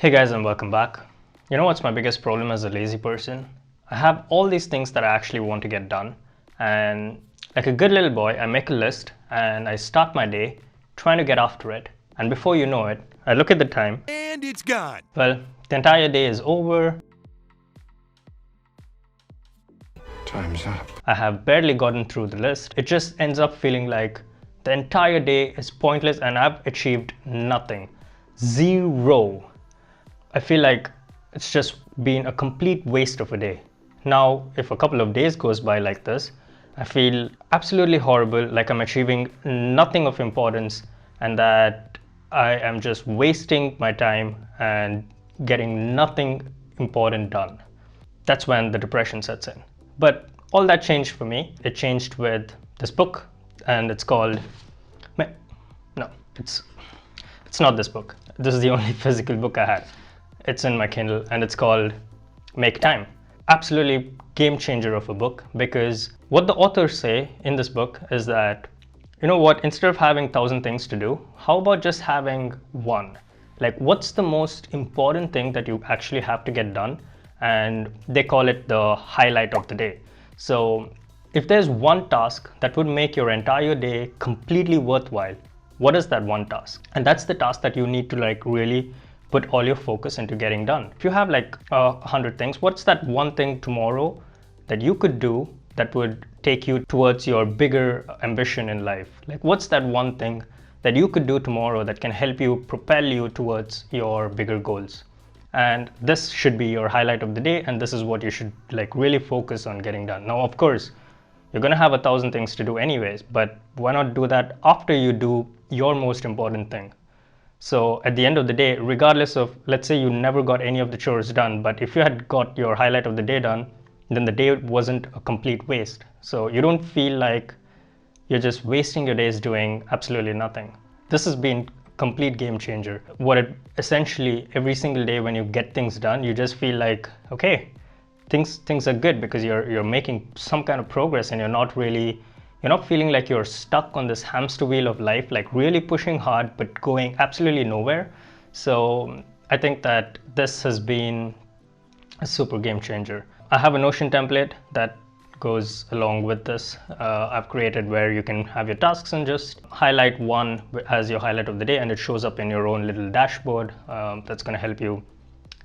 Hey guys, and welcome back. You know what's my biggest problem as a lazy person? I have all these things that I actually want to get done, and like a good little boy, I make a list and I start my day trying to get after it. And before you know it, I look at the time and it's gone. Well, the entire day is over. Time's up. I have barely gotten through the list. It just ends up feeling like the entire day is pointless and I've achieved nothing. Zero. I feel like it's just been a complete waste of a day. Now, if a couple of days goes by like this, I feel absolutely horrible, like I'm achieving nothing of importance and that I am just wasting my time and getting nothing important done. That's when the depression sets in. But all that changed for me. It changed with this book, and it's called, no, it's not this book. This is the only physical book I had. It's in my Kindle and it's called Make Time. Absolutely game changer of a book, because what the authors say in this book is that, you know what, instead of having 1,000 things to do, how about just having one? Like, what's the most important thing that you actually have to get done? And they call it the highlight of the day. So if there's one task that would make your entire day completely worthwhile, what is that one task? And that's the task that you need to really put all your focus into getting done. If you have 100 things, what's that one thing tomorrow that you could do that would take you towards your bigger ambition in life? Like, what's that one thing that you could do tomorrow that can help you propel you towards your bigger goals? And this should be your highlight of the day, and this is what you should really focus on getting done. Now, of course, you're gonna have 1,000 things to do anyways, but why not do that after you do your most important thing? So at the end of the day, regardless of, let's say you never got any of the chores done, but if you had got your highlight of the day done, then the day wasn't a complete waste. So you don't feel like you're just wasting your days doing absolutely nothing. This has been complete game changer. What it essentially, every single day when you get things done, you just feel like, okay, things are good because you're making some kind of progress, and you're not feeling like you're stuck on this hamster wheel of life, like really pushing hard but going absolutely nowhere. So I think that this has been a super game changer. I have a Notion template that goes along with this. I've created where you can have your tasks and just highlight one as your highlight of the day, and it shows up in your own little dashboard. That's going to help you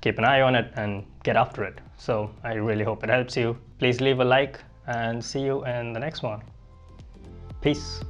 keep an eye on it and get after it. So I really hope it helps you. Please leave a like and see you in the next one. Peace.